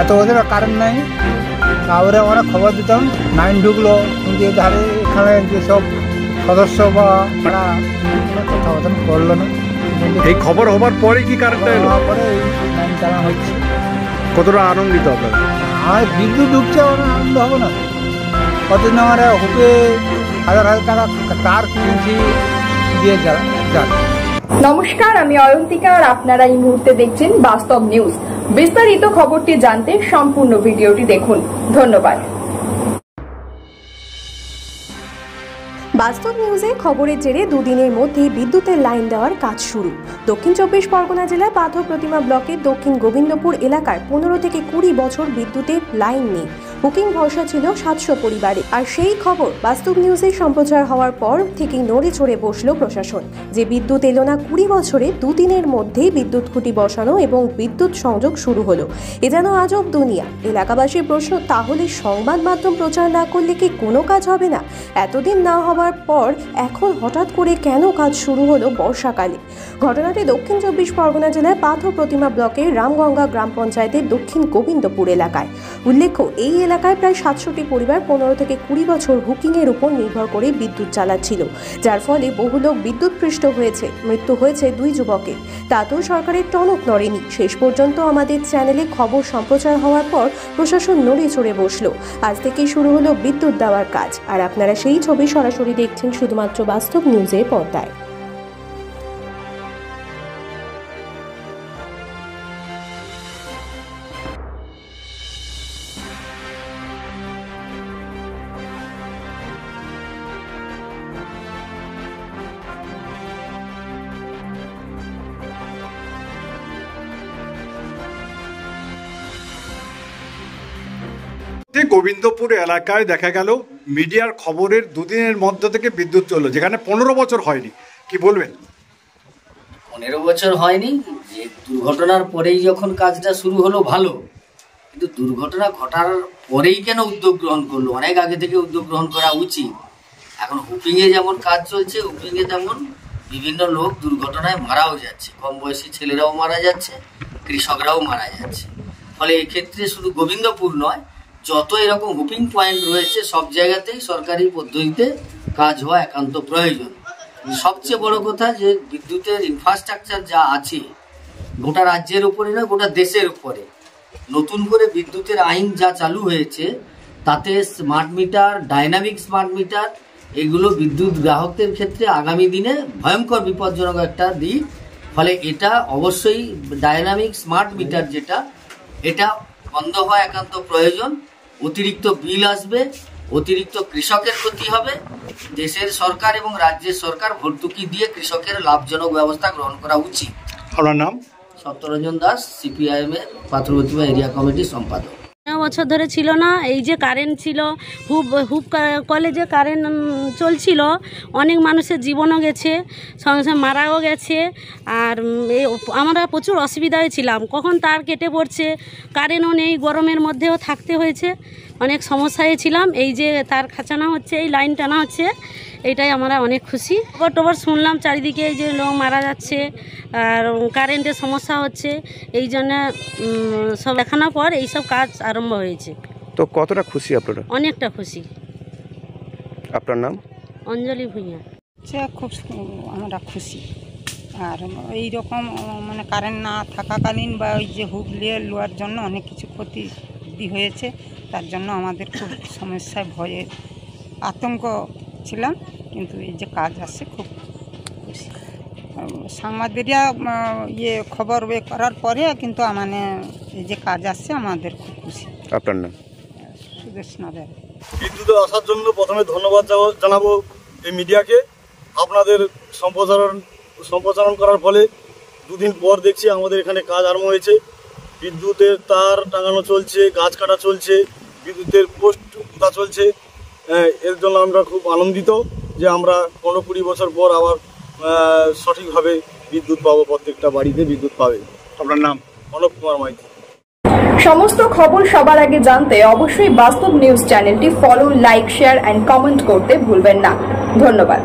এত বছর কারেন্ট নাই, তারপরে আমরা খবর দিতাম লাইন ঢুকলো, কিন্তু ধারে এখানে যেসব সদস্য বা তারা কথা করলো না। এই খবর হবার পরে কি কারেন্টটা এলো? পরে লাইন চালানো হচ্ছে। কতটা আনন্দিত আপনারা? আর বিদ্যুৎ ঢুকছে, আমরা আনন্দ হবো না? কতদিন আমরা হুকে হাজার হাজার টাকা তার কিনছি দিয়ে যান। নমস্কার, আমি অয়ন্তিকা আর আপনারা এই মুহূর্তে দেখছেন বাস্তব নিউজ। বিস্তারিত খবরটি জানতে সম্পূর্ণ ভিডিওটি দেখুন। ধন্যবাদ। বাস্তব নিউজে খবরের জেরে দুদিনের মধ্যে বিদ্যুতের লাইন দেওয়ার কাজ শুরু। দক্ষিণ 24 পরগনা জেলার পাথর প্রতিমা ব্লকের দক্ষিণ গোবিন্দপুর এলাকার 15 থেকে 20 বছর বিদ্যুতের লাইন নেই। বুকিং ভরসা ছিল 700 পরিবারে। আর সেই খবর বাস্তব নিউজে সম্প্রচার হওয়ার পর থেকেই নড়ে চড়ে বসল প্রশাসন, যে বিদ্যুৎ এলো না 20 বছরে দুদিনের মধ্যেই বিদ্যুৎ খুঁটি বসানো এবং বিদ্যুৎ সংযোগ শুরু হলো। এ যেন আজব দুনিয়া। এলাকাবাসীর প্রশ্ন, তাহলে সংবাদ মাধ্যম প্রচার না করলে কি কোনো কাজ হবে না? এতদিন না হওয়ার পর এখন হঠাৎ করে কেন কাজ শুরু হলো বর্ষাকালে? ঘটনাটি দক্ষিণ 24 পরগনা জেলার পাথর প্রতিমা ব্লকের রামগঙ্গা গ্রাম পঞ্চায়েতের দক্ষিণ গোবিন্দপুর এলাকায়। উল্লেখ্য, এই এলাকায় প্রায় 700টি পরিবার 15 থেকে 20 বছর হুকিংয়ের উপর নির্ভর করে বিদ্যুৎ চালাচ্ছিল, যার ফলে বহু লোক বিদ্যুৎপৃষ্ট হয়েছে। মৃত্যু হয়েছে 2 যুবকের। তাতেও সরকারের টনক নড়েনি। শেষ পর্যন্ত আমাদের চ্যানেলে খবর সম্প্রচার হওয়ার পর প্রশাসন নড়ে চড়ে বসলো। আজ থেকেই শুরু হলো বিদ্যুৎ দেওয়ার কাজ। আর আপনারা সেই ছবি সরাসরি দেখছেন শুধুমাত্র বাস্তব নিউজের পর্দায়। গোবিন্দপুর এলাকায় দেখা গেল মিডিয়ার খবরের দুদিনের মধ্যে থেকে বিদ্যুৎ চললো, যেখানে 15 বছর হয়নি। কি বলবেন? 15 বছর হয়নি, যে দুর্ঘটনার পরেই যখন কাজটা শুরু হলো ভালো, কিন্তু দুর্ঘটনা ঘটার পরেই কেন উদ্যোগ গ্রহণ করলো? অনেক আগে থেকে উদ্যোগ গ্রহণ করা উচিত। এখন হুপিংয়ে যেমন কাজ চলছে, হুপিংয়ে তেমন বিভিন্ন লোক দুর্ঘটনায় মারাও যাচ্ছে, কম বয়সী ছেলেরাও মারা যাচ্ছে, কৃষকরাও মারা যাচ্ছে। ফলে এক্ষেত্রে শুধু গোবিন্দপুর নয়, যত এরকম হুপিং পয়েন্ট রয়েছে সব জায়গাতেই সরকারি পদ্ধতিতে কাজ হওয়া একান্ত প্রয়োজন। সবচেয়ে বড় কথা যে বিদ্যুতের ইনফ্রাস্ট্রাকচার যা আছে গোটা রাজ্যের উপরে না, গোটা দেশের উপরে নতুন করে বিদ্যুতের আইন যা চালু হয়েছে, তাতে smart meter, dynamic smart meter, এগুলো বিদ্যুৎ গ্রাহকদের ক্ষেত্রে আগামী দিনে ভয়ঙ্কর বিপজ্জনক একটা দিক। ফলে এটা অবশ্যই ডাইনামিক স্মার্ট মিটার যেটা, এটা বন্ধ হওয়া একান্ত প্রয়োজন। অতিরিক্ত বিল আসবে, অতিরিক্ত কৃষকের ক্ষতি হবে। দেশের সরকার এবং রাজ্যের সরকার ভর্তুকি দিয়ে কৃষকের লাভজনক ব্যবস্থা গ্রহণ করা উচিত। আপনার নাম? সত্যরঞ্জন দাস, সিপিআইএম এর পাথর প্রতিমা এরিয়া কমিটির সম্পাদক। বছর ধরে ছিল না। এই যে কারেন্ট ছিল, হুপ কলেজে কারেন্ট চলছিল, অনেক মানুষের জীবনও গেছে, সঙ্গে সঙ্গে মারাও গেছে। আর আমরা প্রচুর অসুবিধায় ছিলাম, কখন তার কেটে পড়ছে, কারেন্টও নেই, গরমের মধ্যেও থাকতে হয়েছে, অনেক সমস্যায় ছিলাম। এই যে তার খাঁচানো হচ্ছে, এই লাইন টানা হচ্ছে, এইটাই আমরা অনেক খুশি। খবর শুনলাম চারিদিকে এই যে লোক মারা যাচ্ছে আর কারেন্টের সমস্যা হচ্ছে, এই জন্য সব দেখানোর পর এইসব কাজ আরম্ভ হয়েছে। তো কতটা খুশি আপনারা? অনেকটা খুশি। আপনার নাম? অঞ্জলি ভূঁইয়া। খুব আমরা খুশি। আর এই রকম মানে কারেন্ট না থাকাকালীন বা ওই যে হুক নিয়ে লোয়ার জন্য অনেক কিছু ক্ষতি হয়েছে, তার জন্য আমাদের খুব সমস্যায় ভয়ে আতঙ্ক ছিলাম। কিন্তু এই যে কাজ আসছে খুব খুশি। সাংবাদিকরা খবর করার পরে কিন্তু মানে এই যে কাজ আসছে আমাদের খুব খুশি। আপনার নাম? সুদেশ নগর। বিদ্যুতে আসার জন্য প্রথমে ধন্যবাদ জানাবো এই মিডিয়াকে। আপনাদের সম্প্রচারণ করার ফলে দুদিন পর দেখছি আমাদের এখানে কাজ আরম্ভ হয়েছে। বিদ্যুতের তার টাঙানো চলছে, গাছ কাটা চলছে, বিদ্যুতের পোস্ট পোতা চলছে। এর জন্য আমরা খুব আনন্দিত যে আমরা 15-20 বছর পর আবার সঠিকভাবে বিদ্যুৎ পাবো, প্রত্যেকটা বাড়িতে বিদ্যুৎ পাবে। আপনার নাম? অনুপ কুমার মাইতি। সমস্ত খবর সবার আগে জানতে অবশ্যই বাস্তব নিউজ চ্যানেলটি follow, like, share and comment করতে ভুলবেন না। ধন্যবাদ।